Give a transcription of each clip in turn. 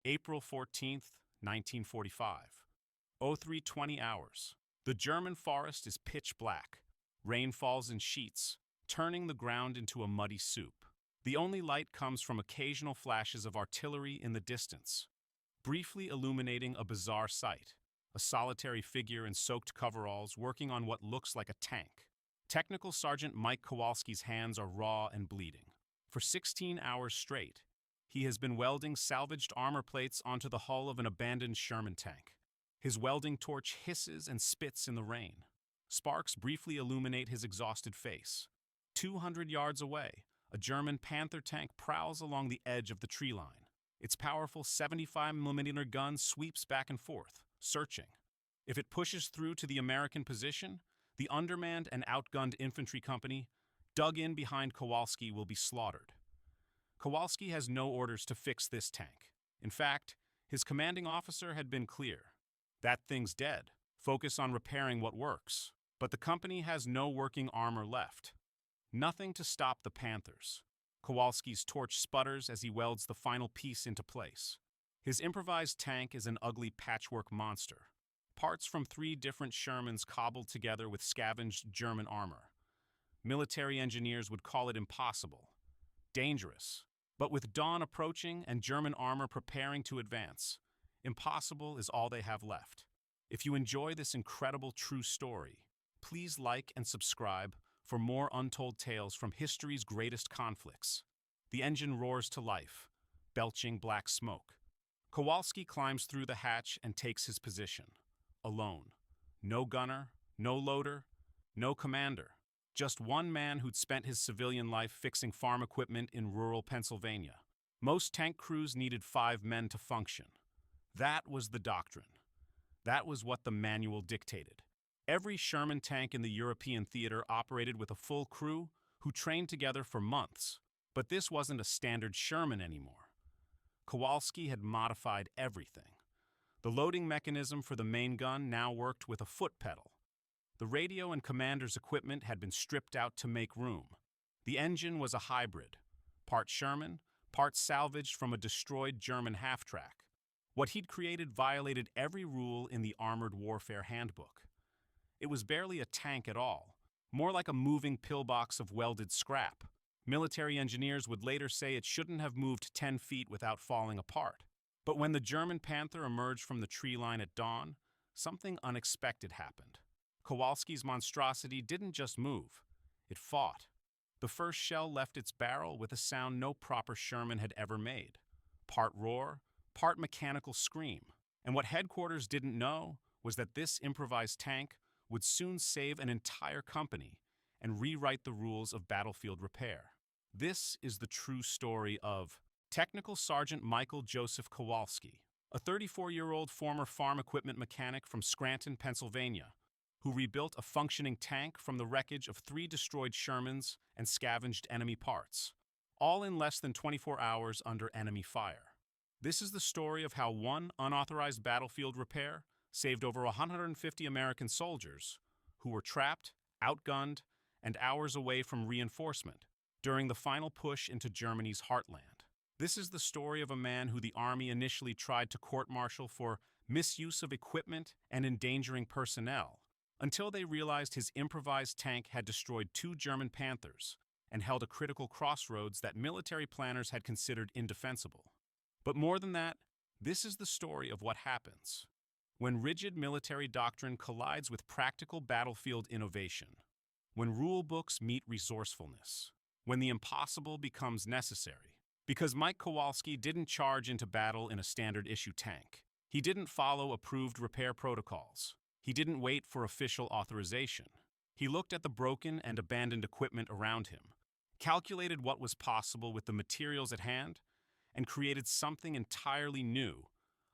April 14th, 1945. 03:20 hours. The German forest is pitch black. Rain falls in sheets, turning the ground into a muddy soup. The only light comes from occasional flashes of artillery in the distance, briefly illuminating a bizarre sight: a solitary figure in soaked coveralls working on what looks like a tank. Technical Sergeant Mike Kowalski's hands are raw and bleeding. For 16 hours straight, he has been welding salvaged armor plates onto the hull of an abandoned Sherman tank. His welding torch hisses and spits in the rain. Sparks briefly illuminate his exhausted face. 200 yards away, a German Panther tank prowls along the edge of the tree line. Its powerful 75mm gun sweeps back and forth, searching. If it pushes through to the American position, the undermanned and outgunned infantry company, dug in behind Kowalski, will be slaughtered. Kowalski has no orders to fix this tank. In fact, his commanding officer had been clear: "That thing's dead. Focus on repairing what works." But the company has no working armor left. Nothing to stop the Panthers. Kowalski's torch sputters as he welds the final piece into place. His improvised tank is an ugly patchwork monster. Parts from 3 different Shermans cobbled together with scavenged German armor. Military engineers would call it impossible, dangerous. But with dawn approaching and German armor preparing to advance, impossible is all they have left. If you enjoy this incredible true story, please like and subscribe for more untold tales from history's greatest conflicts. The engine roars to life, belching black smoke. Kowalski climbs through the hatch and takes his position. Alone. No gunner, no loader, no commander. Just one man who'd spent his civilian life fixing farm equipment in rural Pennsylvania. Most tank crews needed 5 men to function. That was the doctrine. That was what the manual dictated. Every Sherman tank in the European theater operated with a full crew who trained together for months. But this wasn't a standard Sherman anymore. Kowalski had modified everything. The loading mechanism for the main gun now worked with a foot pedal. The radio and commander's equipment had been stripped out to make room. The engine was a hybrid, part Sherman, part salvaged from a destroyed German half-track. What he'd created violated every rule in the Armored Warfare Handbook. It was barely a tank at all, more like a moving pillbox of welded scrap. Military engineers would later say it shouldn't have moved 10 feet without falling apart. But when the German Panther emerged from the tree line at dawn, something unexpected happened. Kowalski's monstrosity didn't just move, it fought. The first shell left its barrel with a sound no proper Sherman had ever made. Part roar, part mechanical scream. And what headquarters didn't know was that this improvised tank would soon save an entire company and rewrite the rules of battlefield repair. This is the true story of Technical Sergeant Michael Joseph Kowalski, a 34-year-old former farm equipment mechanic from Scranton, Pennsylvania, who rebuilt a functioning tank from the wreckage of 3 destroyed Shermans and scavenged enemy parts, all in less than 24 hours under enemy fire. This is the story of how one unauthorized battlefield repair saved over 150 American soldiers who were trapped, outgunned, and hours away from reinforcement during the final push into Germany's heartland. This is the story of a man who the Army initially tried to court-martial for misuse of equipment and endangering personnel, until they realized his improvised tank had destroyed 2 German Panthers and held a critical crossroads that military planners had considered indefensible. But more than that, this is the story of what happens when rigid military doctrine collides with practical battlefield innovation, when rule books meet resourcefulness, when the impossible becomes necessary. Because Mike Kowalski didn't charge into battle in a standard-issue tank. He didn't follow approved repair protocols. He didn't wait for official authorization. He looked at the broken and abandoned equipment around him, calculated what was possible with the materials at hand, and created something entirely new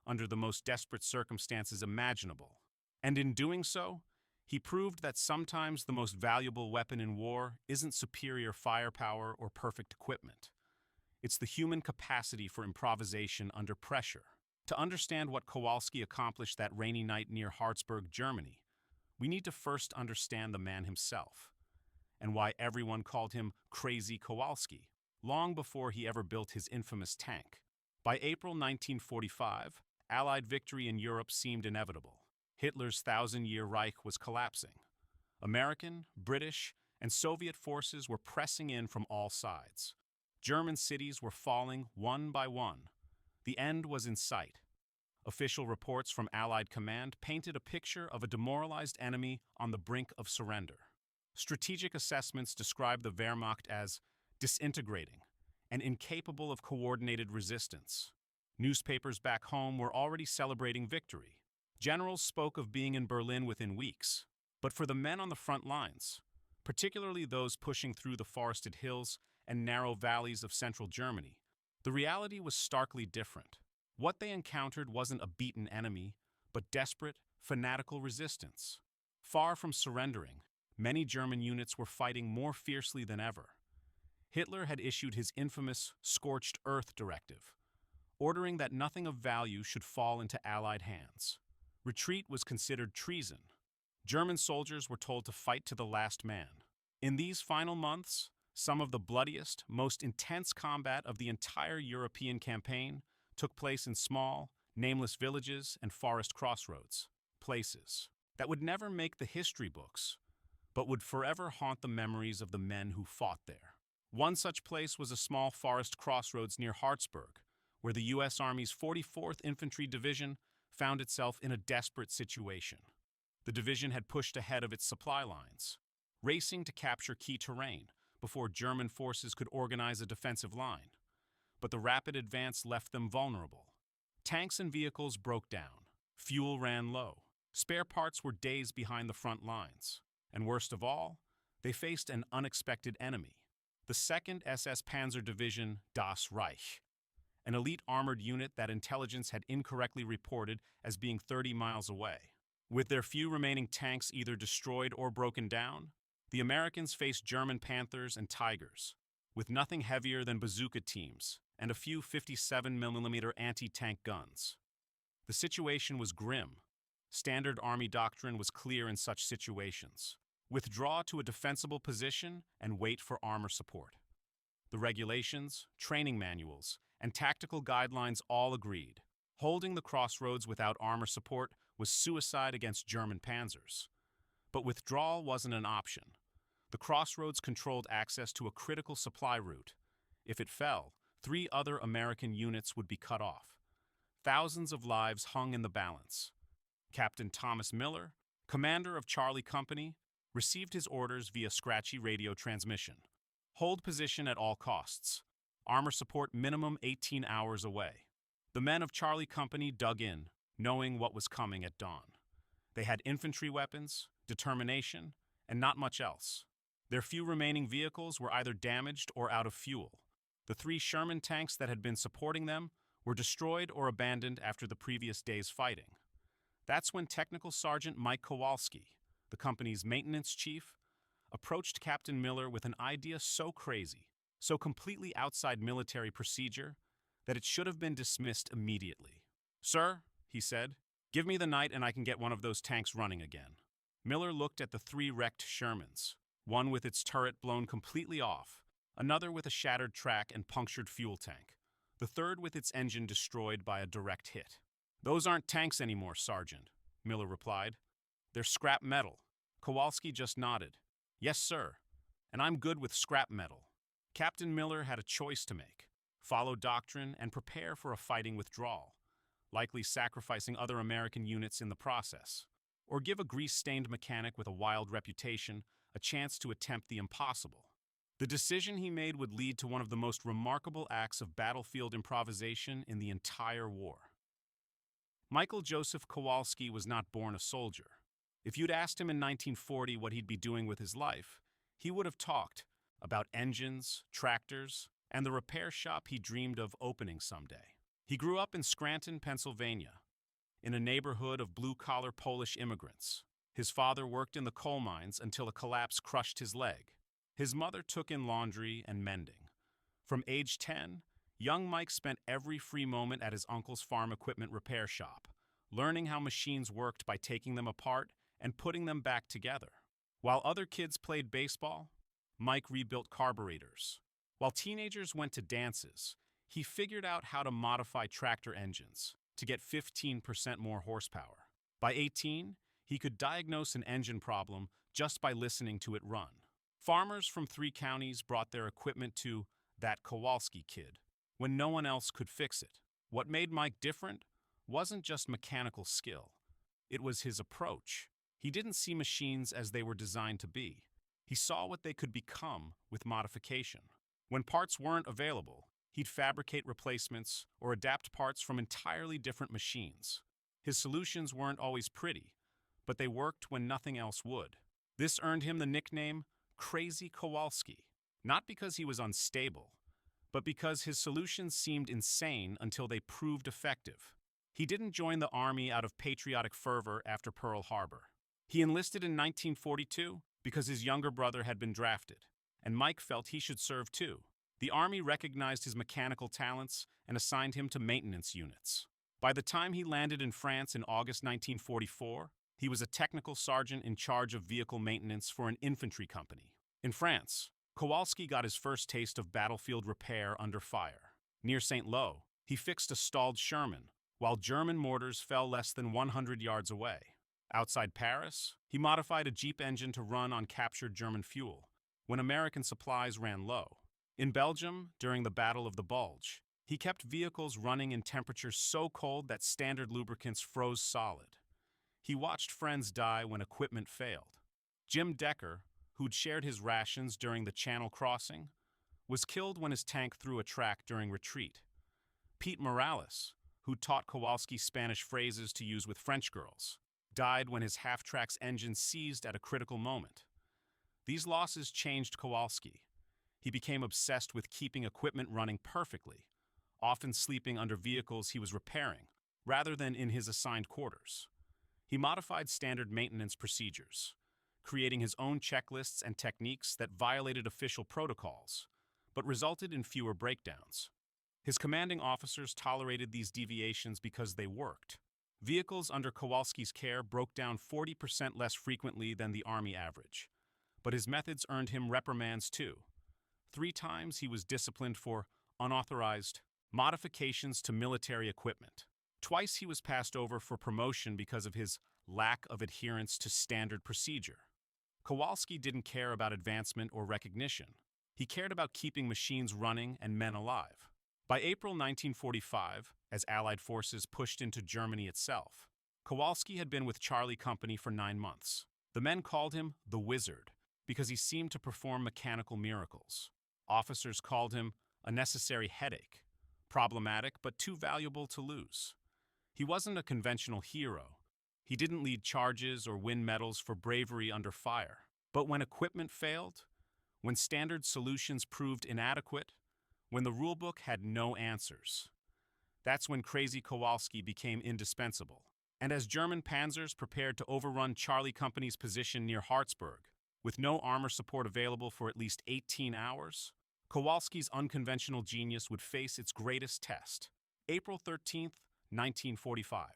under the most desperate circumstances imaginable. And in doing so, he proved that sometimes the most valuable weapon in war isn't superior firepower or perfect equipment. It's the human capacity for improvisation under pressure. To understand what Kowalski accomplished that rainy night near Hartsburg, Germany, we need to first understand the man himself, and why everyone called him Crazy Kowalski, long before he ever built his infamous tank. By April 1945, Allied victory in Europe seemed inevitable. Hitler's thousand-year Reich was collapsing. American, British, and Soviet forces were pressing in from all sides. German cities were falling one by one. The end was in sight. Official reports from Allied command painted a picture of a demoralized enemy on the brink of surrender. Strategic assessments described the Wehrmacht as disintegrating and incapable of coordinated resistance. Newspapers back home were already celebrating victory. Generals spoke of being in Berlin within weeks. But for the men on the front lines, particularly those pushing through the forested hills and narrow valleys of central Germany, the reality was starkly different. What they encountered wasn't a beaten enemy, but desperate, fanatical resistance. Far from surrendering, many German units were fighting more fiercely than ever. Hitler had issued his infamous scorched earth directive, ordering that nothing of value should fall into Allied hands. Retreat was considered treason. German soldiers were told to fight to the last man. In these final months, some of the bloodiest, most intense combat of the entire European campaign took place in small, nameless villages and forest crossroads, places that would never make the history books, but would forever haunt the memories of the men who fought there. One such place was a small forest crossroads near Hartsburg, where the U.S. Army's 44th Infantry Division found itself in a desperate situation. The division had pushed ahead of its supply lines, racing to capture key terrain before German forces could organize a defensive line. But the rapid advance left them vulnerable. Tanks and vehicles broke down. Fuel ran low. Spare parts were days behind the front lines. And worst of all, they faced an unexpected enemy. The 2nd SS Panzer Division Das Reich, an elite armored unit that intelligence had incorrectly reported as being 30 miles away. With their few remaining tanks either destroyed or broken down, the Americans faced German Panthers and Tigers, with nothing heavier than bazooka teams and a few 57mm anti-tank guns. The situation was grim. Standard Army doctrine was clear in such situations: withdraw to a defensible position and wait for armor support. The regulations, training manuals, and tactical guidelines all agreed. Holding the crossroads without armor support was suicide against German panzers. But withdrawal wasn't an option. The crossroads controlled access to a critical supply route. If it fell, 3 other American units would be cut off. Thousands of lives hung in the balance. Captain Thomas Miller, commander of Charlie Company, received his orders via scratchy radio transmission. Hold position at all costs. Armor support minimum 18 hours away. The men of Charlie Company dug in, knowing what was coming at dawn. They had infantry weapons, determination, and not much else. Their few remaining vehicles were either damaged or out of fuel. The 3 Sherman tanks that had been supporting them were destroyed or abandoned after the previous day's fighting. That's when Technical Sergeant Mike Kowalski, the company's maintenance chief, approached Captain Miller with an idea so crazy, so completely outside military procedure, that it should have been dismissed immediately. "Sir," he said, "give me the night and I can get one of those tanks running again." Miller looked at the 3 wrecked Shermans, one with its turret blown completely off, another with a shattered track and punctured fuel tank, the third with its engine destroyed by a direct hit. "Those aren't tanks anymore, Sergeant," Miller replied. "They're scrap metal." Kowalski just nodded. "Yes, sir, and I'm good with scrap metal." Captain Miller had a choice to make: follow doctrine and prepare for a fighting withdrawal, likely sacrificing other American units in the process, or give a grease-stained mechanic with a wild reputation a chance to attempt the impossible. The decision he made would lead to one of the most remarkable acts of battlefield improvisation in the entire war. Michael Joseph Kowalski was not born a soldier. If you'd asked him in 1940 what he'd be doing with his life, he would have talked about engines, tractors, and the repair shop he dreamed of opening someday. He grew up in Scranton, Pennsylvania, in a neighborhood of blue-collar Polish immigrants. His father worked in the coal mines until a collapse crushed his leg. His mother took in laundry and mending. From age 10, young Mike spent every free moment at his uncle's farm equipment repair shop, learning how machines worked by taking them apart and putting them back together. While other kids played baseball, Mike rebuilt carburetors. While teenagers went to dances, he figured out how to modify tractor engines to get 15% more horsepower. By 18, he could diagnose an engine problem just by listening to it run. Farmers from 3 counties brought their equipment to that Kowalski kid when no one else could fix it. What made Mike different wasn't just mechanical skill. It was his approach. He didn't see machines as they were designed to be. He saw what they could become with modification. When parts weren't available, he'd fabricate replacements or adapt parts from entirely different machines. His solutions weren't always pretty, but they worked when nothing else would. This earned him the nickname Crazy Kowalski, not because he was unstable, but because his solutions seemed insane until they proved effective. He didn't join the army out of patriotic fervor after Pearl Harbor. He enlisted in 1942 because his younger brother had been drafted, and Mike felt he should serve too. The Army recognized his mechanical talents and assigned him to maintenance units. By the time he landed in France in August 1944, he was a technical sergeant in charge of vehicle maintenance for an infantry company. In France, Kowalski got his first taste of battlefield repair under fire. Near St. Lo, he fixed a stalled Sherman, while German mortars fell less than 100 yards away. Outside Paris, he modified a Jeep engine to run on captured German fuel when American supplies ran low. In Belgium, during the Battle of the Bulge, he kept vehicles running in temperatures so cold that standard lubricants froze solid. He watched friends die when equipment failed. Jim Decker, who'd shared his rations during the Channel crossing, was killed when his tank threw a track during retreat. Pete Morales, who taught Kowalski Spanish phrases to use with French girls, died when his half-track's engine seized at a critical moment. These losses changed Kowalski. He became obsessed with keeping equipment running perfectly, often sleeping under vehicles he was repairing, rather than in his assigned quarters. He modified standard maintenance procedures, creating his own checklists and techniques that violated official protocols, but resulted in fewer breakdowns. His commanding officers tolerated these deviations because they worked. Vehicles under Kowalski's care broke down 40% less frequently than the Army average, but his methods earned him reprimands too. 3 times he was disciplined for unauthorized modifications to military equipment. Twice he was passed over for promotion because of his lack of adherence to standard procedure. Kowalski didn't care about advancement or recognition. He cared about keeping machines running and men alive. By April 1945, as Allied forces pushed into Germany itself, Kowalski had been with Charlie Company for 9 months. The men called him the Wizard because he seemed to perform mechanical miracles. Officers called him a necessary headache, problematic but too valuable to lose. He wasn't a conventional hero. He didn't lead charges or win medals for bravery under fire. But when equipment failed, when standard solutions proved inadequate, when the rulebook had no answers, that's when Crazy Kowalski became indispensable. And as German panzers prepared to overrun Charlie Company's position near Hartsburg, with no armor support available for at least 18 hours, Kowalski's unconventional genius would face its greatest test. April 13th, 1945.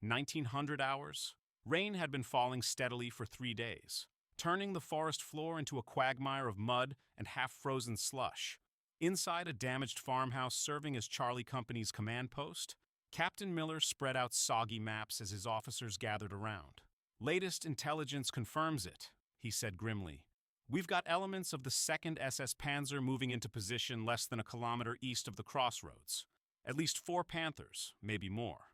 1900 hours. Rain had been falling steadily for 3 days, turning the forest floor into a quagmire of mud and half-frozen slush. Inside a damaged farmhouse serving as Charlie Company's command post, Captain Miller spread out soggy maps as his officers gathered around. "Latest intelligence confirms it," he said grimly. "We've got elements of the 2nd SS Panzer moving into position less than a kilometer east of the crossroads. At least 4 Panthers, maybe more.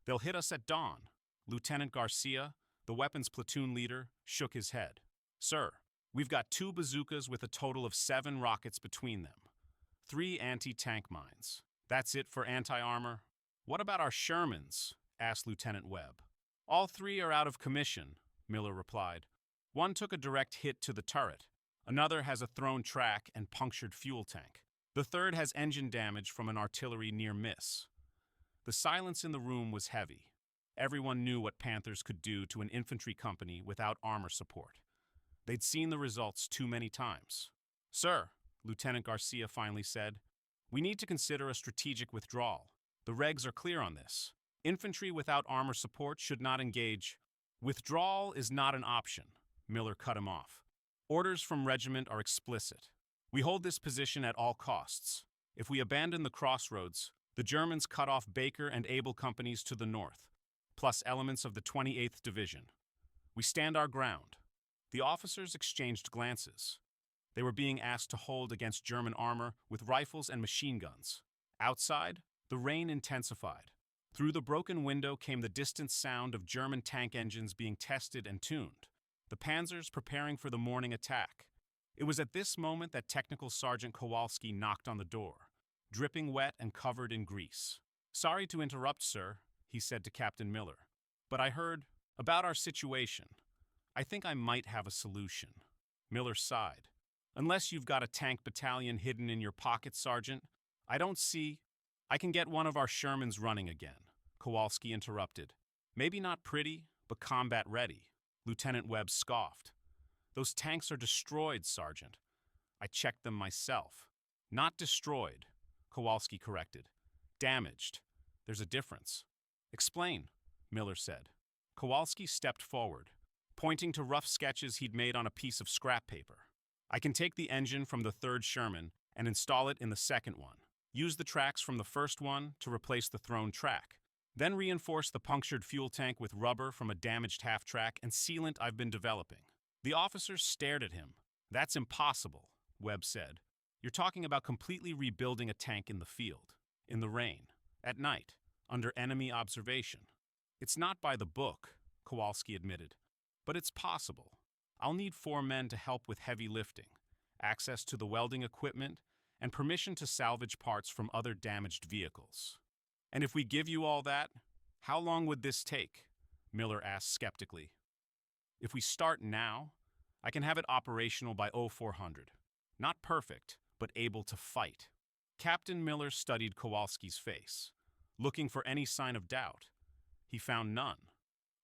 They'll hit us at dawn." Lieutenant Garcia, the weapons platoon leader, shook his head. "Sir, we've got 2 bazookas with a total of 7 rockets between them. 3 anti-tank mines. That's it for anti-armor." "What about our Shermans?" asked Lieutenant Webb. "All 3 are out of commission," Miller replied. "One took a direct hit to the turret. Another has a thrown track and punctured fuel tank. The third has engine damage from an artillery near miss." The silence in the room was heavy. Everyone knew what Panthers could do to an infantry company without armor support. They'd seen the results too many times. "Sir," Lieutenant Garcia finally said, "we need to consider a strategic withdrawal. The regs are clear on this. Infantry without armor support should not engage." "Withdrawal is not an option," Miller cut him off. "Orders from regiment are explicit. We hold this position at all costs. If we abandon the crossroads, the Germans cut off Baker and Able companies to the north, plus elements of the 28th Division. We stand our ground. The officers exchanged glances. They were being asked to hold against German armor with rifles and machine guns. Outside, the rain intensified. Through the broken window came the distant sound of German tank engines being tested and tuned, the panzers preparing for the morning attack. It was at this moment that Technical Sergeant Kowalski knocked on the door, dripping wet and covered in grease. "Sorry to interrupt, sir," he said to Captain Miller, "but I heard about our situation. I think I might have a solution." Miller sighed. "Unless you've got a tank battalion hidden in your pocket, Sergeant, I don't see—" "I can get one of our Shermans running again," Kowalski interrupted. "Maybe not pretty, but combat-ready." Lieutenant Webb scoffed. "Those tanks are destroyed, Sergeant. I checked them myself." "Not destroyed," Kowalski corrected. "Damaged. There's a difference." "Explain," Miller said. Kowalski stepped forward, pointing to rough sketches he'd made on a piece of scrap paper. "I can take the engine from the 3rd Sherman and install it in the 2nd one. Use the tracks from the 1st one to replace the thrown track. Then reinforce the punctured fuel tank with rubber from a damaged half-track and sealant I've been developing." The officers stared at him. "That's impossible," Webb said. "You're talking about completely rebuilding a tank in the field, in the rain, at night, under enemy observation." "It's not by the book," Kowalski admitted, "but it's possible. I'll need 4 men to help with heavy lifting, access to the welding equipment, and permission to salvage parts from other damaged vehicles." "And if we give you all that, how long would this take?" Miller asked skeptically. "If we start now, I can have it operational by 0400. Not perfect, but able to fight." Captain Miller studied Kowalski's face, looking for any sign of doubt. He found none.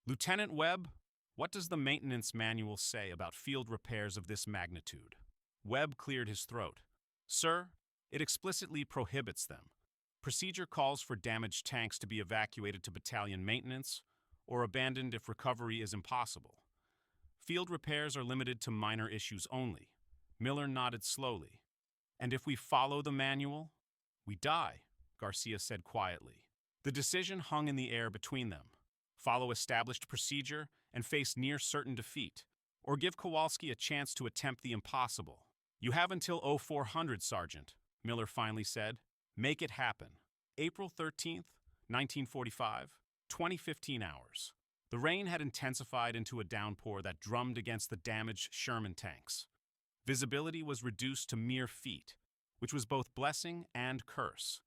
"Lieutenant Webb, what does the maintenance manual say about field repairs of this magnitude?" Webb cleared his throat. "Sir, it explicitly prohibits them. Procedure calls for damaged tanks to be evacuated to battalion maintenance or abandoned if recovery is impossible. Field repairs are limited to minor issues only." Miller nodded slowly. "And if we follow the manual, we die," Garcia said quietly. The decision hung in the air between them. Follow established procedure and face near certain defeat, or give Kowalski a chance to attempt the impossible. "You have until 0400, Sergeant," Miller finally said. "Make it happen." April 13th, 1945, 2015 hours. The rain had intensified into a downpour that drummed against the damaged Sherman tanks. Visibility was reduced to mere feet, which was both blessing and curse.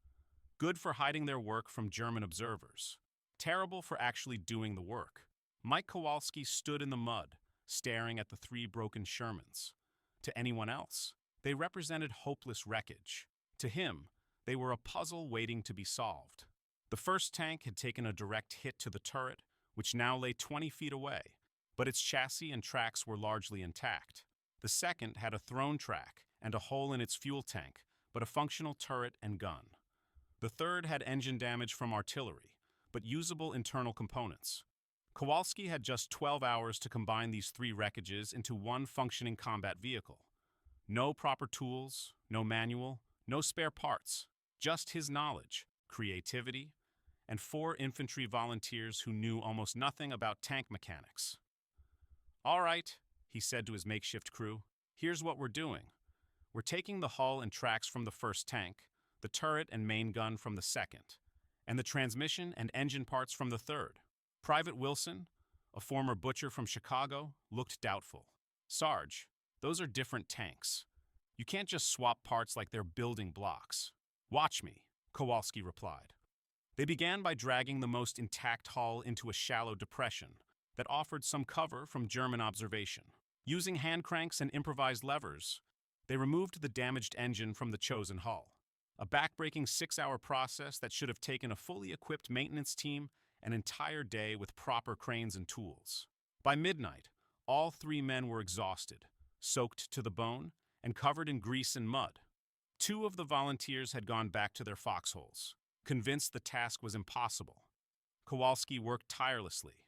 Good for hiding their work from German observers. Terrible for actually doing the work. Mike Kowalski stood in the mud, staring at the 3 broken Shermans. To anyone else, they represented hopeless wreckage. To him, they were a puzzle waiting to be solved. The first tank had taken a direct hit to the turret, which now lay 20 feet away, but its chassis and tracks were largely intact. The second had a thrown track and a hole in its fuel tank, but a functional turret and gun. The third had engine damage from artillery, but usable internal components. Kowalski had just 12 hours to combine these 3 wreckages into one functioning combat vehicle. No proper tools, no manual, no spare parts, just his knowledge, creativity, and 4 infantry volunteers who knew almost nothing about tank mechanics. "All right," he said to his makeshift crew, "here's what we're doing. We're taking the hull and tracks from the first tank, the turret and main gun from the second, and the transmission and engine parts from the third." Private Wilson, a former butcher from Chicago, looked doubtful. "Sarge, those are different tanks. You can't just swap parts like they're building blocks." "Watch me," Kowalski replied. They began by dragging the most intact hull into a shallow depression that offered some cover from German observation. Using hand cranks and improvised levers, they removed the damaged engine from the chosen hull. A backbreaking 6-hour process that should have taken a fully equipped maintenance team an entire day with proper cranes and tools. By midnight, all 3 men were exhausted, soaked to the bone, and covered in grease and mud. 2 of the volunteers had gone back to their foxholes, convinced the task was impossible. Kowalski worked tirelessly,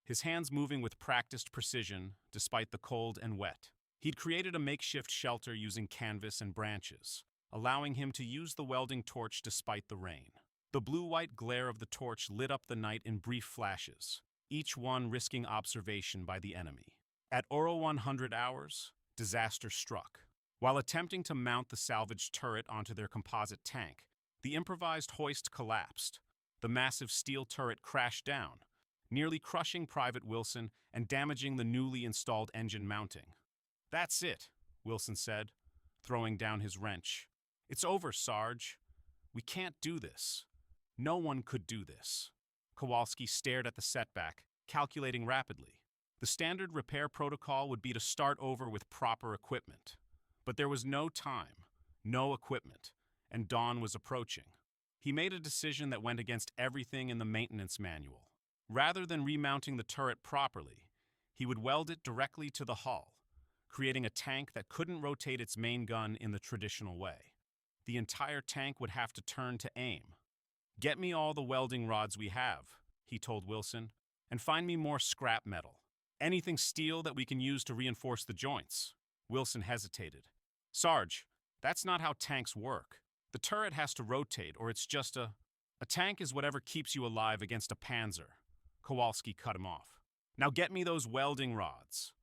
his hands moving with practiced precision despite the cold and wet. He'd created a makeshift shelter using canvas and branches, allowing him to use the welding torch despite the rain. The blue-white glare of the torch lit up the night in brief flashes, each one risking observation by the enemy. At 100 hours, disaster struck. While attempting to mount the salvaged turret onto their composite tank, the improvised hoist collapsed. The massive steel turret crashed down, nearly crushing Private Wilson and damaging the newly installed engine mounting. "That's it," Wilson said, throwing down his wrench. "It's over, Sarge. We can't do this. No one could do this." Kowalski stared at the setback, calculating rapidly. The standard repair protocol would be to start over with proper equipment. But there was no time, no equipment, and dawn was approaching. He made a decision that went against everything in the maintenance manual. Rather than remounting the turret properly, he would weld it directly to the hull, creating a tank that couldn't rotate its main gun in the traditional way. The entire tank would have to turn to aim. "Get me all the welding rods we have," he told Wilson, "and find me more scrap metal. Anything steel that we can use to reinforce the joints." Wilson hesitated. "Sarge, that's not how tanks work. The turret has to rotate, or it's just a tank is whatever keeps you alive against a panzer." Kowalski cut him off. "Now get me those welding rods."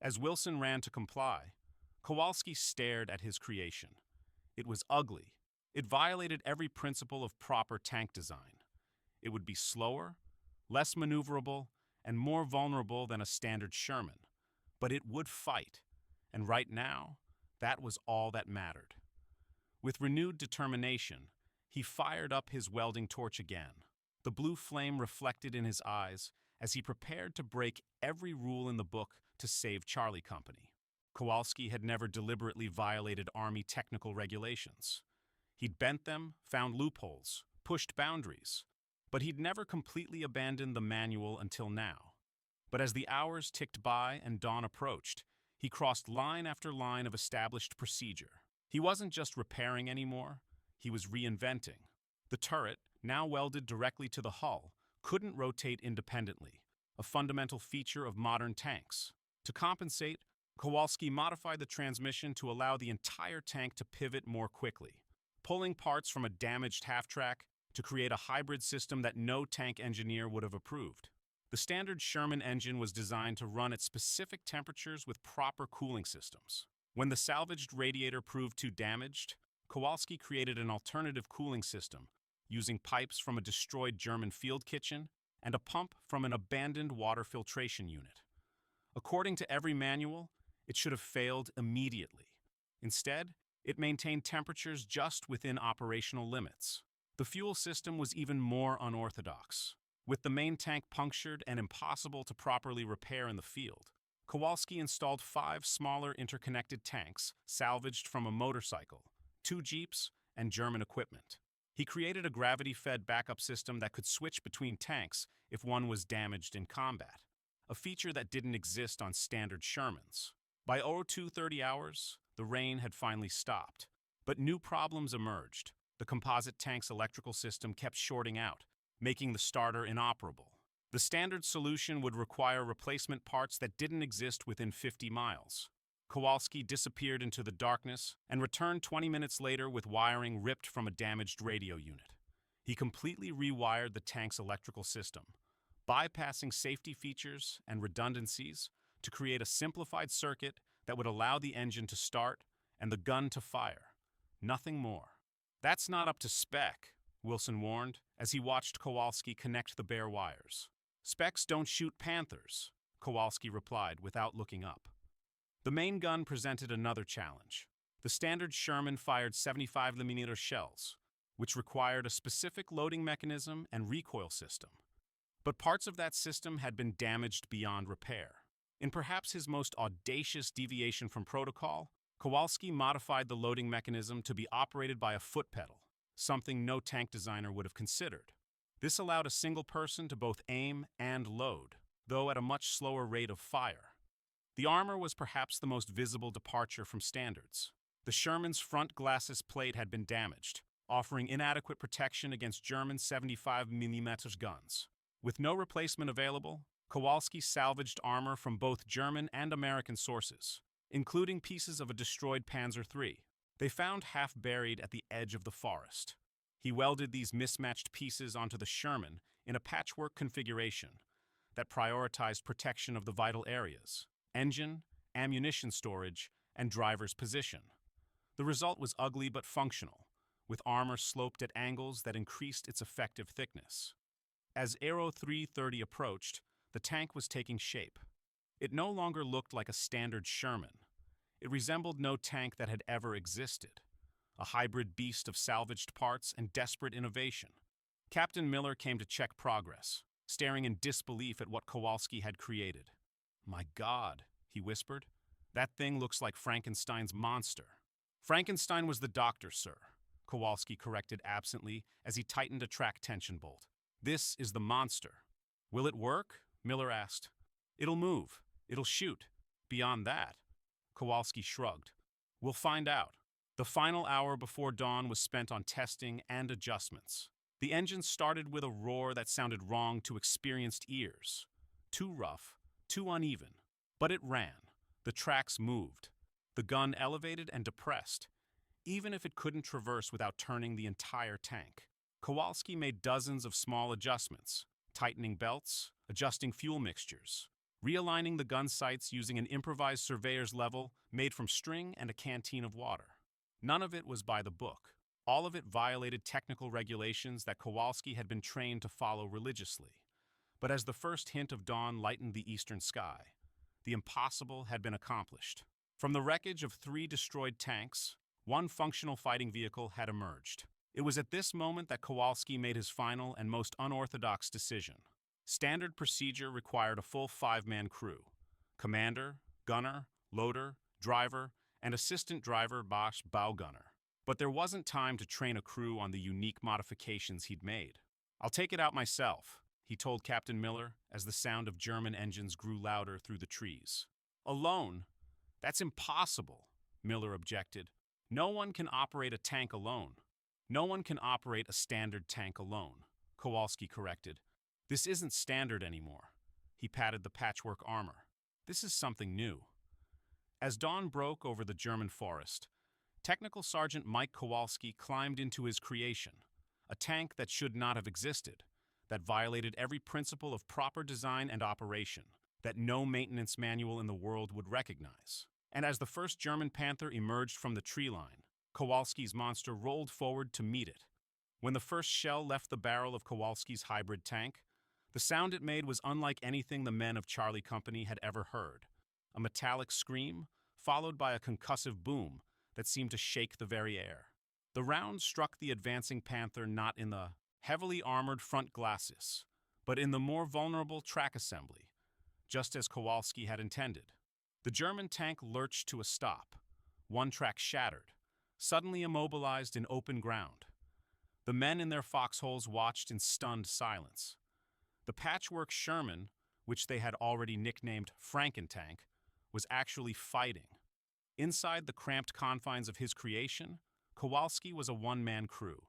As Wilson ran to comply, Kowalski stared at his creation. It was ugly. It violated every principle of proper tank design. It would be slower, less maneuverable, and more vulnerable than a standard Sherman. But it would fight, and right now, that was all that mattered. With renewed determination, he fired up his welding torch again. The blue flame reflected in his eyes as he prepared to break every rule in the book to save Charlie Company. Kowalski had never deliberately violated Army technical regulations. He'd bent them, found loopholes, pushed boundaries, but he'd never completely abandoned the manual until now. But as the hours ticked by and dawn approached, he crossed line after line of established procedure. He wasn't just repairing anymore, he was reinventing. The turret, now welded directly to the hull, couldn't rotate independently, a fundamental feature of modern tanks. To compensate, Kowalski modified the transmission to allow the entire tank to pivot more quickly, pulling parts from a damaged half-track to create a hybrid system that no tank engineer would have approved. The standard Sherman engine was designed to run at specific temperatures with proper cooling systems. When the salvaged radiator proved too damaged, Kowalski created an alternative cooling system using pipes from a destroyed German field kitchen and a pump from an abandoned water filtration unit. According to every manual, it should have failed immediately. Instead, it maintained temperatures just within operational limits. The fuel system was even more unorthodox. With the main tank punctured and impossible to properly repair in the field, Kowalski installed 5 smaller interconnected tanks salvaged from a motorcycle, 2 jeeps, and German equipment. He created a gravity-fed backup system that could switch between tanks if one was damaged in combat, a feature that didn't exist on standard Shermans. By 02:30 hours, the rain had finally stopped, but new problems emerged. The composite tank's electrical system kept shorting out, making the starter inoperable. The standard solution would require replacement parts that didn't exist within 50 miles. Kowalski disappeared into the darkness and returned 20 minutes later with wiring ripped from a damaged radio unit. He completely rewired the tank's electrical system, bypassing safety features and redundancies to create a simplified circuit that would allow the engine to start and the gun to fire. Nothing more. "That's not up to spec," Wilson warned as he watched Kowalski connect the bare wires. "Specs don't shoot Panthers," Kowalski replied without looking up. The main gun presented another challenge. The standard Sherman fired 75mm shells, which required a specific loading mechanism and recoil system. But parts of that system had been damaged beyond repair. In perhaps his most audacious deviation from protocol, Kowalski modified the loading mechanism to be operated by a foot pedal, something no tank designer would have considered. This allowed a single person to both aim and load, though at a much slower rate of fire. The armor was perhaps the most visible departure from standards. The Sherman's front glacis plate had been damaged, offering inadequate protection against German 75mm guns. With no replacement available, Kowalski salvaged armor from both German and American sources, including pieces of a destroyed Panzer III. They found half buried at the edge of the forest. He welded these mismatched pieces onto the Sherman in a patchwork configuration that prioritized protection of the vital areas: engine, ammunition storage, and driver's position. The result was ugly but functional, with armor sloped at angles that increased its effective thickness. As Aero 330 approached, the tank was taking shape. It no longer looked like a standard Sherman. It resembled no tank that had ever existed, a hybrid beast of salvaged parts and desperate innovation. Captain Miller came to check progress, staring in disbelief at what Kowalski had created. "My God," he whispered, "that thing looks like Frankenstein's monster." "Frankenstein was the doctor, sir," Kowalski corrected absently as he tightened a track tension bolt. "This is the monster." "Will it work?" Miller asked. "It'll move. It'll shoot. Beyond that," Kowalski shrugged, "we'll find out." The final hour before dawn was spent on testing and adjustments. The engine started with a roar that sounded wrong to experienced ears. Too rough, too uneven. But it ran. The tracks moved. The gun elevated and depressed, even if it couldn't traverse without turning the entire tank. Kowalski made dozens of small adjustments, tightening belts, adjusting fuel mixtures, realigning the gun sights using an improvised surveyor's level made from string and a canteen of water. None of it was by the book. All of it violated technical regulations that Kowalski had been trained to follow religiously. But as the first hint of dawn lightened the eastern sky, the impossible had been accomplished. From the wreckage of 3 destroyed tanks, one functional fighting vehicle had emerged. It was at this moment that Kowalski made his final and most unorthodox decision. Standard procedure required a full 5-man crew: commander, gunner, loader, driver, and assistant driver Bosch bow gunner. But there wasn't time to train a crew on the unique modifications he'd made. "I'll take it out myself," he told Captain Miller as the sound of German engines grew louder through the trees. "Alone? That's impossible," Miller objected. "No one can operate a tank alone." "No one can operate a standard tank alone," Kowalski corrected. "This isn't standard anymore." He patted the patchwork armor. "This is something new." As dawn broke over the German forest, Technical Sergeant Mike Kowalski climbed into his creation, a tank that should not have existed, that violated every principle of proper design and operation, that no maintenance manual in the world would recognize. And as the first German Panther emerged from the tree line, Kowalski's monster rolled forward to meet it. When the first shell left the barrel of Kowalski's hybrid tank, the sound it made was unlike anything the men of Charlie Company had ever heard. A metallic scream, followed by a concussive boom that seemed to shake the very air. The round struck the advancing Panther not in the heavily armored front glacis, but in the more vulnerable track assembly, just as Kowalski had intended. The German tank lurched to a stop, one track shattered, suddenly immobilized in open ground. The men in their foxholes watched in stunned silence. The patchwork Sherman, which they had already nicknamed Frankentank, was actually fighting. Inside the cramped confines of his creation, Kowalski was a one-man crew,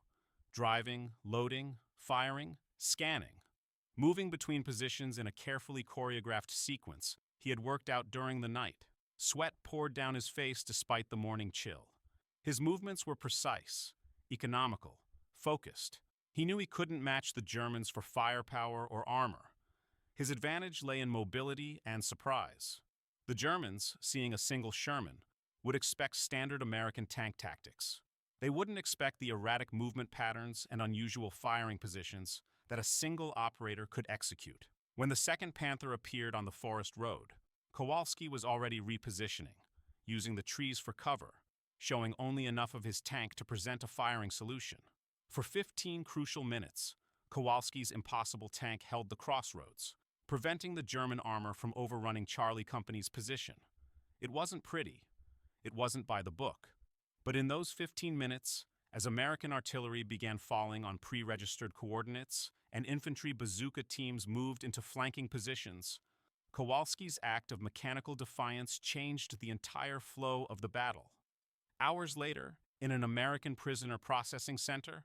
driving, loading, firing, scanning, moving between positions in a carefully choreographed sequence he had worked out during the night. Sweat poured down his face despite the morning chill. His movements were precise, economical, focused. He knew he couldn't match the Germans for firepower or armor. His advantage lay in mobility and surprise. The Germans, seeing a single Sherman, would expect standard American tank tactics. They wouldn't expect the erratic movement patterns and unusual firing positions that a single operator could execute. When the second Panther appeared on the forest road, Kowalski was already repositioning, using the trees for cover, showing only enough of his tank to present a firing solution. For 15 crucial minutes, Kowalski's impossible tank held the crossroads, preventing the German armor from overrunning Charlie Company's position. It wasn't pretty. It wasn't by the book. But in those 15 minutes, as American artillery began falling on pre-registered coordinates and infantry bazooka teams moved into flanking positions, Kowalski's act of mechanical defiance changed the entire flow of the battle. Hours later, in an American prisoner processing center,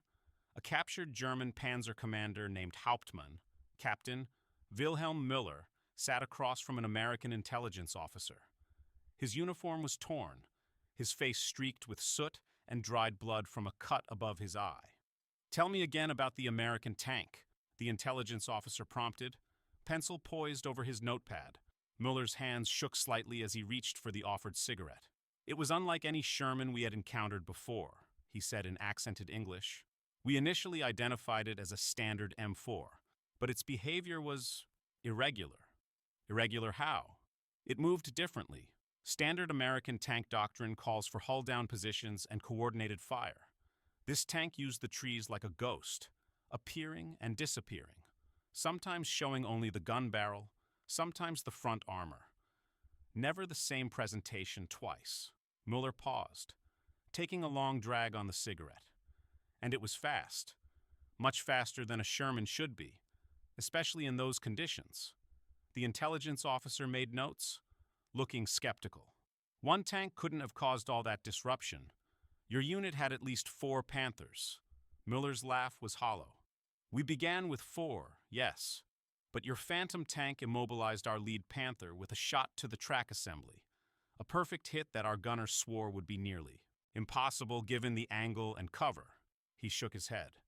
a captured German panzer commander named Hauptmann, Captain Wilhelm Müller, sat across from an American intelligence officer. His uniform was torn, his face streaked with soot and dried blood from a cut above his eye. "Tell me again about the American tank," the intelligence officer prompted, pencil poised over his notepad. Muller's hands shook slightly as he reached for the offered cigarette. "It was unlike any Sherman we had encountered before," he said in accented English. "We initially identified it as a standard M4, but its behavior was irregular." "Irregular how?" "It moved differently. Standard American tank doctrine calls for hull-down positions and coordinated fire. This tank used the trees like a ghost, appearing and disappearing, sometimes showing only the gun barrel, sometimes the front armor. Never the same presentation twice." Muller paused, taking a long drag on the cigarette. "And it was fast. Much faster than a Sherman should be, especially in those conditions." The intelligence officer made notes, looking skeptical. "One tank couldn't have caused all that disruption. Your unit had at least 4 Panthers." Muller's laugh was hollow. "We began with 4, yes, but your Phantom tank immobilized our lead Panther with a shot to the track assembly, a perfect hit that our gunners swore would be nearly impossible given the angle and cover." He shook his head.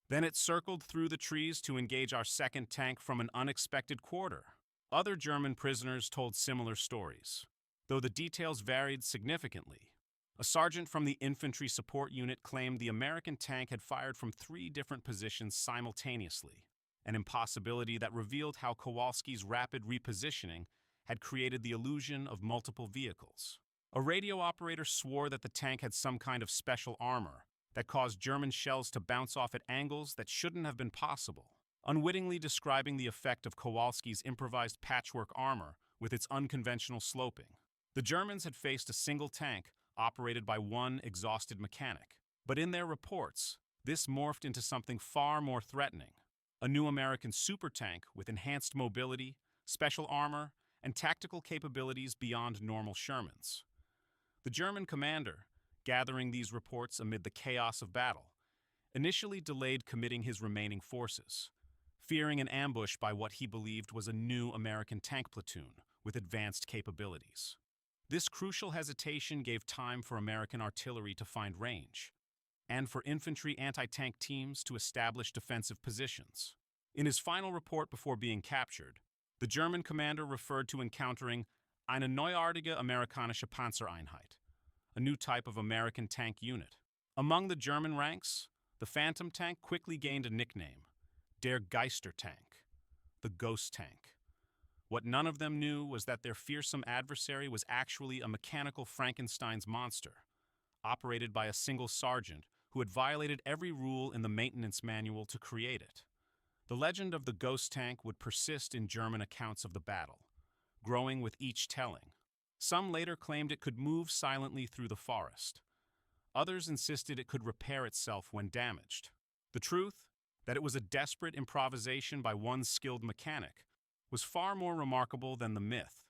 "Then it circled through the trees to engage our second tank from an unexpected quarter." Other German prisoners told similar stories, though the details varied significantly. A sergeant from the infantry support unit claimed the American tank had fired from 3 different positions simultaneously, an impossibility that revealed how Kowalski's rapid repositioning had created the illusion of multiple vehicles. A radio operator swore that the tank had some kind of special armor that caused German shells to bounce off at angles that shouldn't have been possible, unwittingly describing the effect of Kowalski's improvised patchwork armor with its unconventional sloping. The Germans had faced a single tank operated by one exhausted mechanic, but in their reports, this morphed into something far more threatening: a new American supertank with enhanced mobility, special armor, and tactical capabilities beyond normal Shermans. The German commander, gathering these reports amid the chaos of battle, initially delayed committing his remaining forces, fearing an ambush by what he believed was a new American tank platoon with advanced capabilities. This crucial hesitation gave time for American artillery to find range, and for infantry anti-tank teams to establish defensive positions. In his final report before being captured, the German commander referred to encountering eine neuartige amerikanische Panzereinheit, a new type of American tank unit. Among the German ranks, the Phantom tank quickly gained a nickname: Der Geistertank, the Ghost Tank. What none of them knew was that their fearsome adversary was actually a mechanical Frankenstein's monster, operated by a single sergeant who had violated every rule in the maintenance manual to create it. The legend of the Ghost Tank would persist in German accounts of the battle, growing with each telling. Some later claimed it could move silently through the forest. Others insisted it could repair itself when damaged. The truth, that it was a desperate improvisation by one skilled mechanic, was far more remarkable than the myth.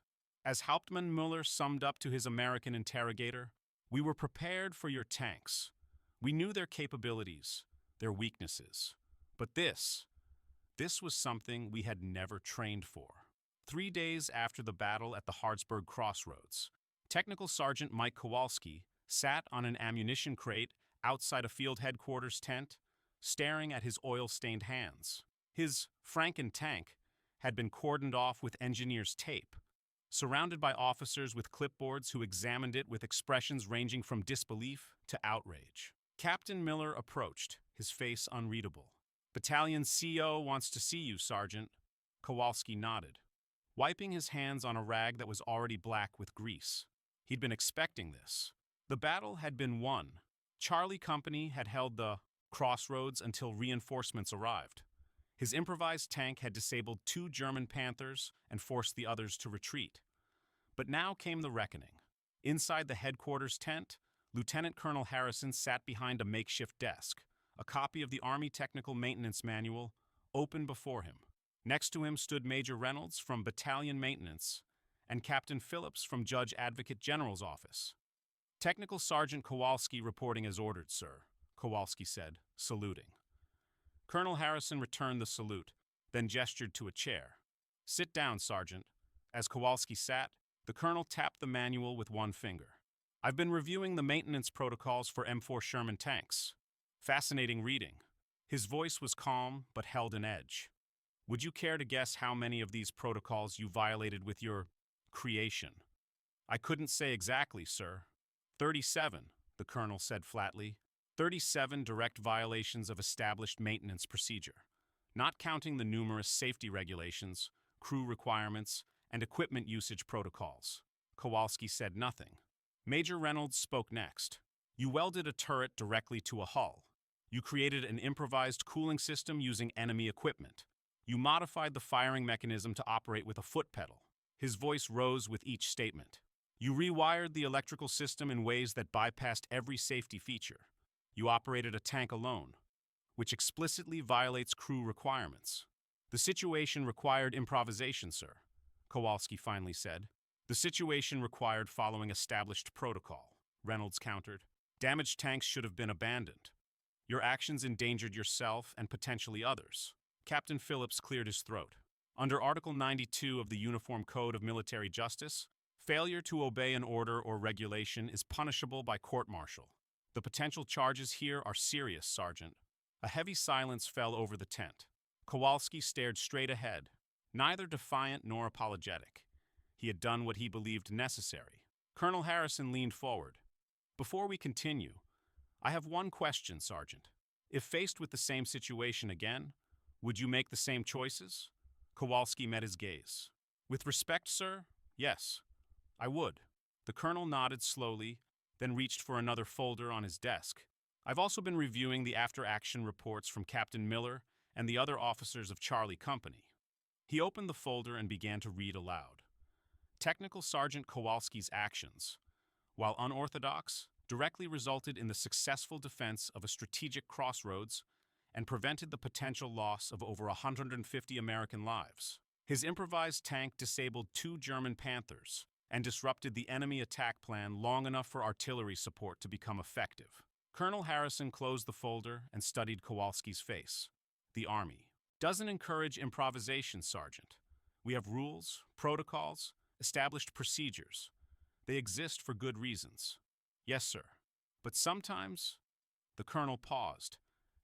As Hauptmann Müller summed up to his American interrogator, "We were prepared for your tanks. We knew their capabilities, their weaknesses. But this was something we had never trained for." 3 days after the battle at the Hardsburg Crossroads, Technical Sergeant Mike Kowalski sat on an ammunition crate outside a field headquarters tent, staring at his oil-stained hands. His Franken tank had been cordoned off with engineer's tape, surrounded by officers with clipboards who examined it with expressions ranging from disbelief to outrage. Captain Miller approached, his face unreadable. "Battalion CO wants to see you, Sergeant." Kowalski nodded, wiping his hands on a rag that was already black with grease. He'd been expecting this. The battle had been won. Charlie Company had held the crossroads until reinforcements arrived. His improvised tank had disabled 2 German Panthers and forced the others to retreat. But now came the reckoning. Inside the headquarters tent, Lieutenant Colonel Harrison sat behind a makeshift desk, a copy of the Army Technical Maintenance Manual open before him. Next to him stood Major Reynolds from Battalion Maintenance and Captain Phillips from Judge Advocate General's office. "Technical Sergeant Kowalski reporting as ordered, sir," Kowalski said, saluting. Colonel Harrison returned the salute, then gestured to a chair. "Sit down, Sergeant." As Kowalski sat, the colonel tapped the manual with one finger. I've been reviewing the maintenance protocols for M4 Sherman tanks. Fascinating reading. His voice was calm but held an edge. Would you care to guess how many of these protocols you violated with your creation? I couldn't say exactly, sir. 37, the colonel said flatly. 37 direct violations of established maintenance procedure, not counting the numerous safety regulations, crew requirements, and equipment usage protocols. Kowalski said nothing. Major Reynolds spoke next. You welded a turret directly to a hull. You created an improvised cooling system using enemy equipment. You modified the firing mechanism to operate with a foot pedal. His voice rose with each statement. You rewired the electrical system in ways that bypassed every safety feature. You operated a tank alone, which explicitly violates crew requirements. The situation required improvisation, sir, Kowalski finally said. The situation required following established protocol, Reynolds countered. Damaged tanks should have been abandoned. Your actions endangered yourself and potentially others. Captain Phillips cleared his throat. Under Article 92 of the Uniform Code of Military Justice, failure to obey an order or regulation is punishable by court-martial. The potential charges here are serious, Sergeant. A heavy silence fell over the tent. Kowalski stared straight ahead, neither defiant nor apologetic. He had done what he believed necessary. Colonel Harrison leaned forward. Before we continue, I have one question, Sergeant. If faced with the same situation again, would you make the same choices? Kowalski met his gaze. With respect, sir, yes, I would. The colonel nodded slowly, then reached for another folder on his desk. I've also been reviewing the after-action reports from Captain Miller and the other officers of Charlie Company. He opened the folder and began to read aloud. Technical Sergeant Kowalski's actions, while unorthodox, directly resulted in the successful defense of a strategic crossroads and prevented the potential loss of over 150 American lives. His improvised tank disabled 2 German Panthers and disrupted the enemy attack plan long enough for artillery support to become effective. Colonel Harrison closed the folder and studied Kowalski's face. The Army doesn't encourage improvisation, Sergeant. We have rules, protocols, established procedures. They exist for good reasons. Yes, sir. But sometimes, the colonel paused,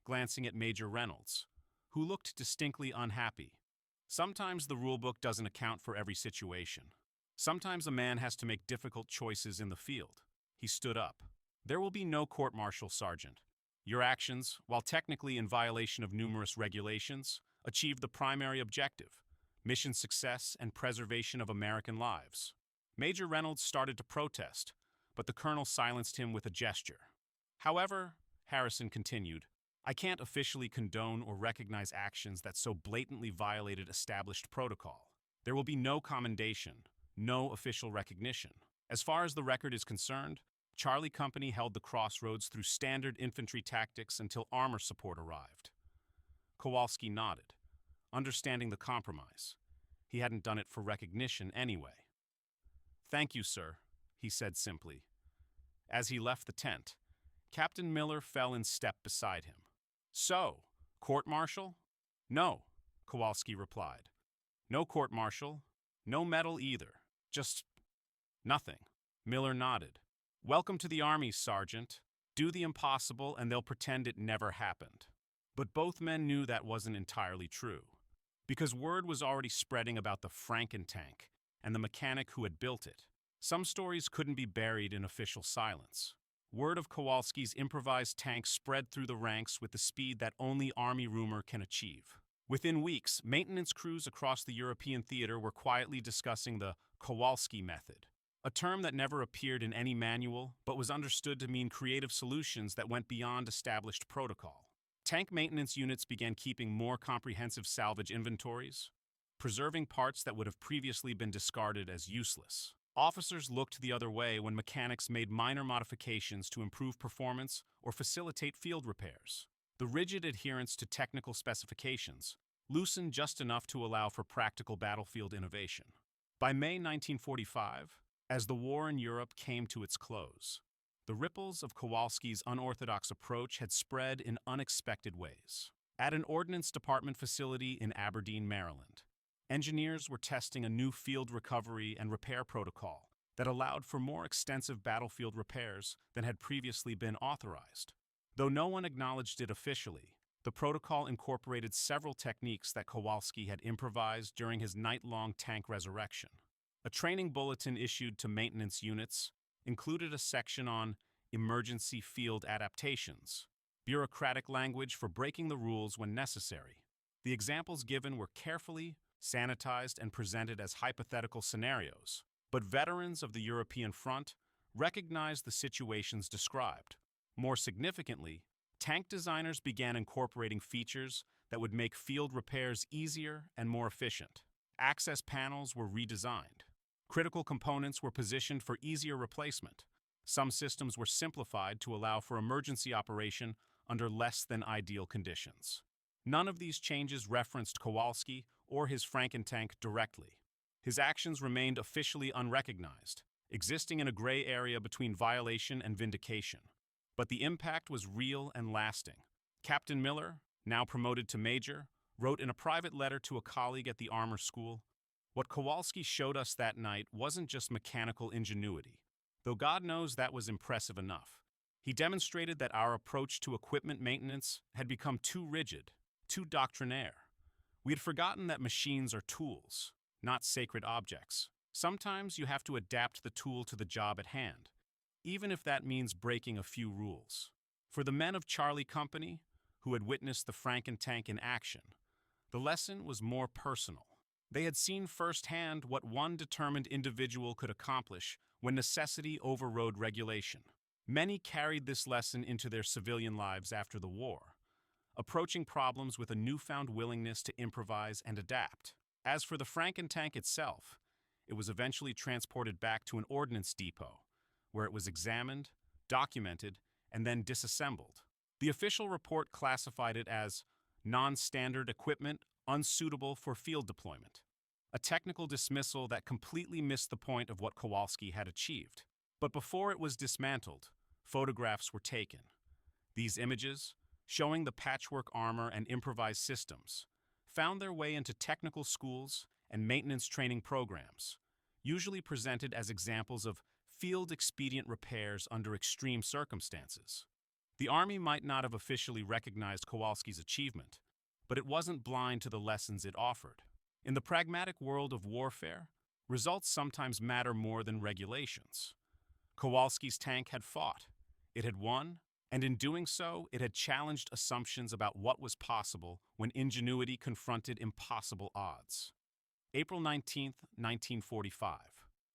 glancing at Major Reynolds, who looked distinctly unhappy. Sometimes the rulebook doesn't account for every situation. Sometimes a man has to make difficult choices in the field. He stood up. There will be no court-martial, Sergeant. Your actions, while technically in violation of numerous regulations, achieved the primary objective: mission success and preservation of American lives. Major Reynolds started to protest, but the colonel silenced him with a gesture. However, Harrison continued, I can't officially condone or recognize actions that so blatantly violated established protocol. There will be no commendation, no official recognition. As far as the record is concerned, Charlie Company held the crossroads through standard infantry tactics until armor support arrived. Kowalski nodded, understanding the compromise. He hadn't done it for recognition anyway. Thank you, sir, he said simply. As he left the tent, Captain Miller fell in step beside him. So, court-martial? No, Kowalski replied. No court-martial, no medal either, just nothing. Miller nodded. Welcome to the Army, Sergeant. Do the impossible and they'll pretend it never happened. But both men knew that wasn't entirely true, because word was already spreading about the Franken tank and the mechanic who had built it. Some stories couldn't be buried in official silence. Word of Kowalski's improvised tank spread through the ranks with the speed that only Army rumor can achieve. Within weeks, maintenance crews across the European theater were quietly discussing the Kowalski method, a term that never appeared in any manual but was understood to mean creative solutions that went beyond established protocol. Tank maintenance units began keeping more comprehensive salvage inventories, preserving parts that would have previously been discarded as useless. Officers looked the other way when mechanics made minor modifications to improve performance or facilitate field repairs. The rigid adherence to technical specifications loosened just enough to allow for practical battlefield innovation. By May 1945, as the war in Europe came to its close, the ripples of Kowalski's unorthodox approach had spread in unexpected ways. At an Ordnance Department facility in Aberdeen, Maryland, engineers were testing a new field recovery and repair protocol that allowed for more extensive battlefield repairs than had previously been authorized. Though no one acknowledged it officially, the protocol incorporated several techniques that Kowalski had improvised during his night-long tank resurrection. A training bulletin issued to maintenance units included a section on emergency field adaptations, bureaucratic language for breaking the rules when necessary. The examples given were carefully sanitized and presented as hypothetical scenarios, but veterans of the European front recognized the situations described. More significantly, tank designers began incorporating features that would make field repairs easier and more efficient. Access panels were redesigned. Critical components were positioned for easier replacement. Some systems were simplified to allow for emergency operation under less than ideal conditions. None of these changes referenced Kowalski or his Frankentank directly. His actions remained officially unrecognized, existing in a gray area between violation and vindication. But the impact was real and lasting. Captain Miller, now promoted to major, wrote in a private letter to a colleague at the armor school, "What Kowalski showed us that night wasn't just mechanical ingenuity, though God knows that was impressive enough. He demonstrated that our approach to equipment maintenance had become too rigid, too doctrinaire. We had forgotten that machines are tools, not sacred objects. Sometimes you have to adapt the tool to the job at hand, even if that means breaking a few rules." For the men of Charlie Company, who had witnessed the Frankentank in action, the lesson was more personal. They had seen firsthand what one determined individual could accomplish when necessity overrode regulation. Many carried this lesson into their civilian lives after the war, approaching problems with a newfound willingness to improvise and adapt. As for the Frankentank itself, it was eventually transported back to an ordnance depot, where it was examined, documented, and then disassembled. The official report classified it as non-standard equipment unsuitable for field deployment, a technical dismissal that completely missed the point of what Kowalski had achieved. But before it was dismantled, photographs were taken. These images, showing the patchwork armor and improvised systems, found their way into technical schools and maintenance training programs, usually presented as examples of field-expedient repairs under extreme circumstances. The Army might not have officially recognized Kowalski's achievement, but it wasn't blind to the lessons it offered. In the pragmatic world of warfare, results sometimes matter more than regulations. Kowalski's tank had fought, it had won, and in doing so, it had challenged assumptions about what was possible when ingenuity confronted impossible odds. April 19, 1945.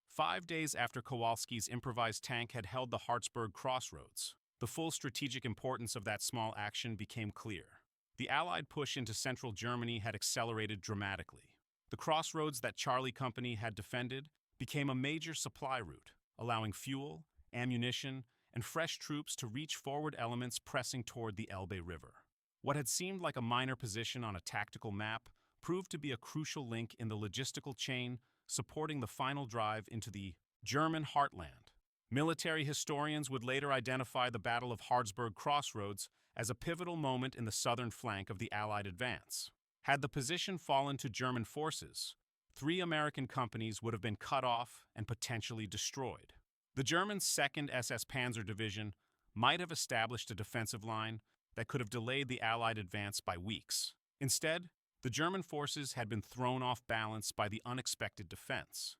5 days after Kowalski's improvised tank had held the Hartsburg crossroads, the full strategic importance of that small action became clear. The Allied push into central Germany had accelerated dramatically. The crossroads that Charlie Company had defended became a major supply route, allowing fuel, ammunition, and fresh troops to reach forward elements pressing toward the Elbe River. What had seemed like a minor position on a tactical map proved to be a crucial link in the logistical chain supporting the final drive into the German heartland. Military historians would later identify the Battle of Hartsburg Crossroads as a pivotal moment in the southern flank of the Allied advance. Had the position fallen to German forces, 3 American companies would have been cut off and potentially destroyed. The German 2nd SS Panzer Division might have established a defensive line that could have delayed the Allied advance by weeks. Instead, the German forces had been thrown off balance by the unexpected defense.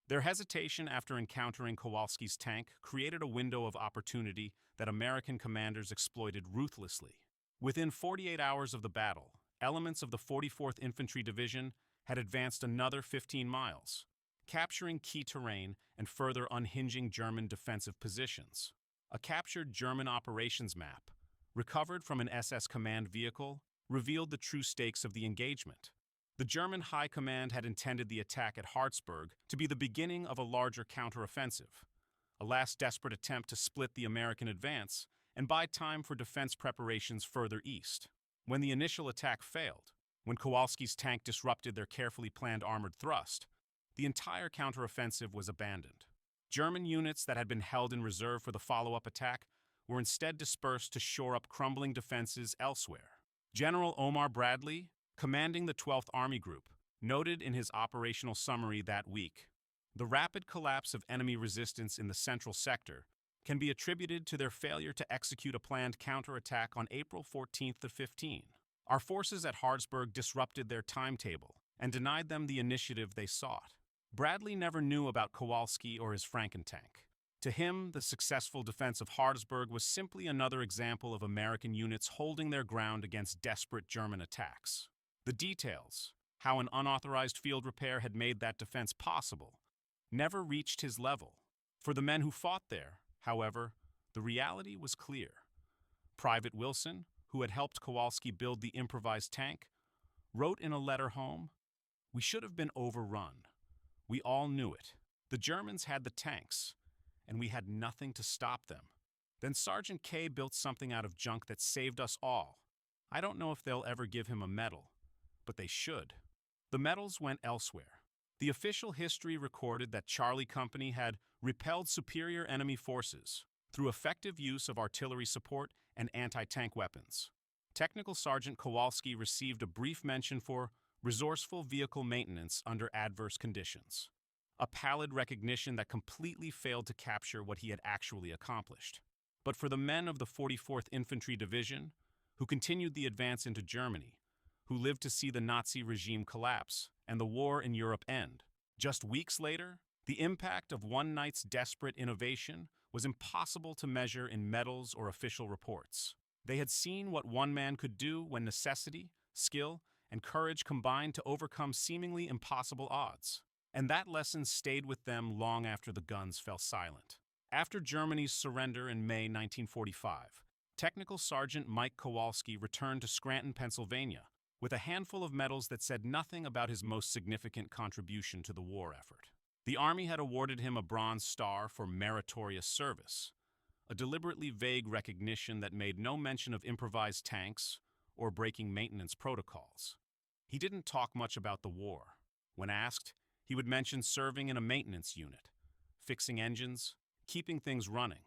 Their hesitation after encountering Kowalski's tank created a window of opportunity that American commanders exploited ruthlessly. Within 48 hours of the battle, elements of the 44th Infantry Division had advanced another 15 miles, capturing key terrain and further unhinging German defensive positions. A captured German operations map, recovered from an SS command vehicle, revealed the true stakes of the engagement. The German High Command had intended the attack at Hartsburg to be the beginning of a larger counteroffensive, a last desperate attempt to split the American advance and buy time for defense preparations further east. When the initial attack failed, when Kowalski's tank disrupted their carefully planned armored thrust, the entire counteroffensive was abandoned. German units that had been held in reserve for the follow-up attack were instead dispersed to shore up crumbling defenses elsewhere. General Omar Bradley, commanding the 12th Army Group, noted in his operational summary that week, The rapid collapse of enemy resistance in the central sector can be attributed to their failure to execute a planned counterattack on April 14th to 15. Our forces at Hardsburg disrupted their timetable and denied them the initiative they sought. Bradley never knew about Kowalski or his Frankentank. To him, the successful defense of Hardsburg was simply another example of American units holding their ground against desperate German attacks. The details, how an unauthorized field repair had made that defense possible, never reached his level. For the men who fought there, however, the reality was clear. Private Wilson, who had helped Kowalski build the improvised tank, wrote in a letter home, "We should have been overrun. We all knew it. The Germans had the tanks, and we had nothing to stop them. Then Sergeant K built something out of junk that saved us all. I don't know if they'll ever give him a medal, but they should." The medals went elsewhere. The official history recorded that Charlie Company had repelled superior enemy forces through effective use of artillery support and anti-tank weapons. Technical Sergeant Kowalski received a brief mention for resourceful vehicle maintenance under adverse conditions, a pallid recognition that completely failed to capture what he had actually accomplished. But for the men of the 44th Infantry Division, who continued the advance into Germany, who lived to see the Nazi regime collapse and the war in Europe end, just weeks later, the impact of one night's desperate innovation was impossible to measure in medals or official reports. They had seen what one man could do when necessity, skill, and courage combined to overcome seemingly impossible odds. And that lesson stayed with them long after the guns fell silent. After Germany's surrender in May 1945, Technical Sergeant Mike Kowalski returned to Scranton, Pennsylvania, with a handful of medals that said nothing about his most significant contribution to the war effort. The Army had awarded him a Bronze Star for meritorious service, a deliberately vague recognition that made no mention of improvised tanks or breaking maintenance protocols. He didn't talk much about the war. When asked, he would mention serving in a maintenance unit, fixing engines, keeping things running.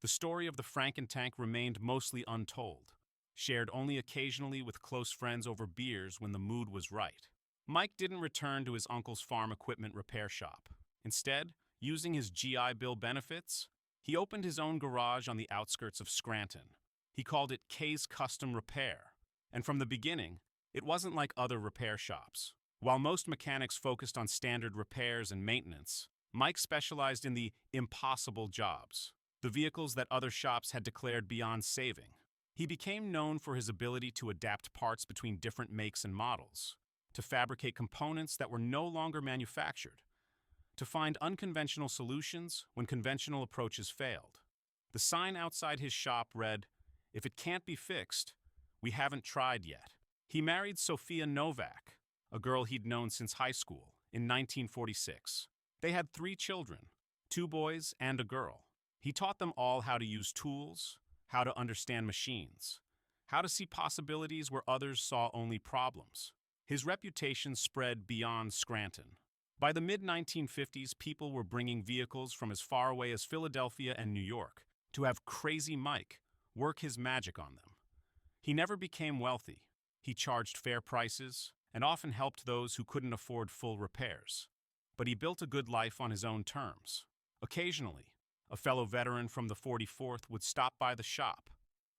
The story of the Frankentank remained mostly untold, shared only occasionally with close friends over beers when the mood was right. Mike didn't return to his uncle's farm equipment repair shop. Instead, using his GI Bill benefits, he opened his own garage on the outskirts of Scranton. He called it K's Custom Repair, and from the beginning, it wasn't like other repair shops. While most mechanics focused on standard repairs and maintenance, Mike specialized in the impossible jobs, the vehicles that other shops had declared beyond saving. He became known for his ability to adapt parts between different makes and models, to fabricate components that were no longer manufactured, to find unconventional solutions when conventional approaches failed. The sign outside his shop read, "If it can't be fixed, we haven't tried yet." He married Sophia Novak, a girl he'd known since high school, in 1946. They had 3 children, 2 boys and a girl. He taught them all how to use tools, how to understand machines, how to see possibilities where others saw only problems. His reputation spread beyond Scranton. By the mid-1950s, people were bringing vehicles from as far away as Philadelphia and New York to have Crazy Mike work his magic on them. He never became wealthy. He charged fair prices and often helped those who couldn't afford full repairs. But he built a good life on his own terms. Occasionally, a fellow veteran from the 44th would stop by the shop.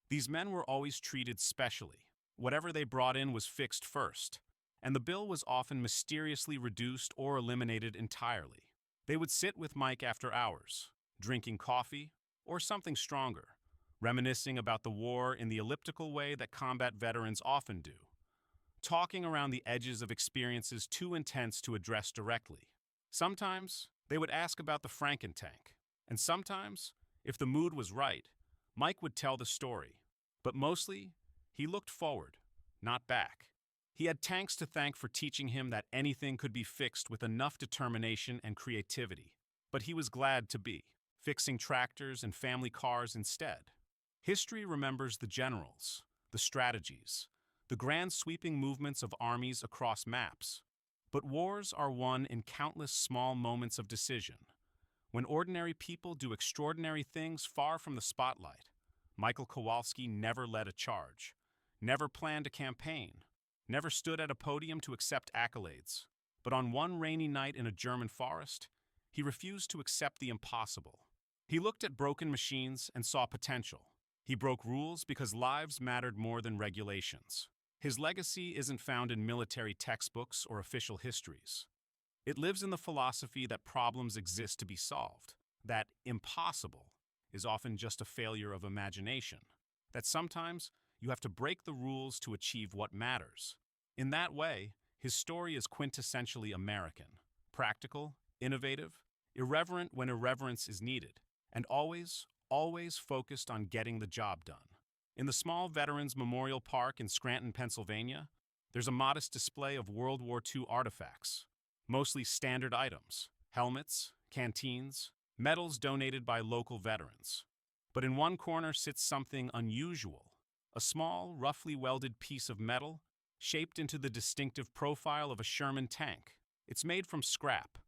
These men were always treated specially. Whatever they brought in was fixed first, and the bill was often mysteriously reduced or eliminated entirely. They would sit with Mike after hours, drinking coffee or something stronger, reminiscing about the war in the elliptical way that combat veterans often do, talking around the edges of experiences too intense to address directly. Sometimes, they would ask about the Frankentank, and sometimes, if the mood was right, Mike would tell the story. But mostly, he looked forward, not back. He had tanks to thank for teaching him that anything could be fixed with enough determination and creativity. But he was glad to be, fixing tractors and family cars instead. History remembers the generals, the strategies, the grand sweeping movements of armies across maps. But wars are won in countless small moments of decision, when ordinary people do extraordinary things far from the spotlight. Michael Kowalski never led a charge, never planned a campaign, never stood at a podium to accept accolades. But on one rainy night in a German forest, He refused to accept the impossible. He looked at broken machines and saw potential. He broke rules because lives mattered more than regulations. His legacy isn't found in military textbooks or official histories. It lives in the philosophy that problems exist to be solved, that impossible is often just a failure of imagination, that sometimes you have to break the rules to achieve what matters. In that way, his story is quintessentially American, practical, innovative, irreverent when irreverence is needed, and always focused on getting the job done. In the small Veterans Memorial Park in Scranton, Pennsylvania, there's a modest display of World War II artifacts, mostly standard items, helmets, canteens, medals donated by local veterans. But in one corner sits something unusual, a small, roughly welded piece of metal shaped into the distinctive profile of a Sherman tank. It's made from scrap,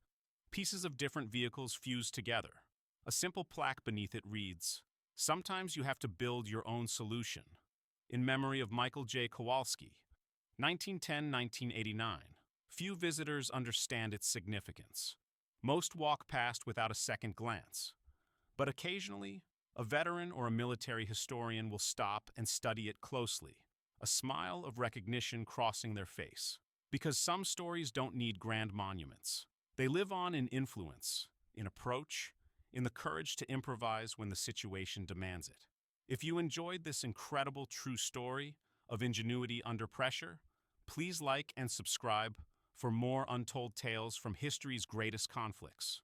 pieces of different vehicles fused together. A simple plaque beneath it reads, "Sometimes you have to build your own solution." In memory of Michael J. Kowalski, 1910–1989. Few visitors understand its significance. Most walk past without a second glance. But occasionally, a veteran or a military historian will stop and study it closely, a smile of recognition crossing their face. Because some stories don't need grand monuments. They live on in influence, in approach, in the courage to improvise when the situation demands it. If you enjoyed this incredible true story of ingenuity under pressure, please like and subscribe for more untold tales from history's greatest conflicts.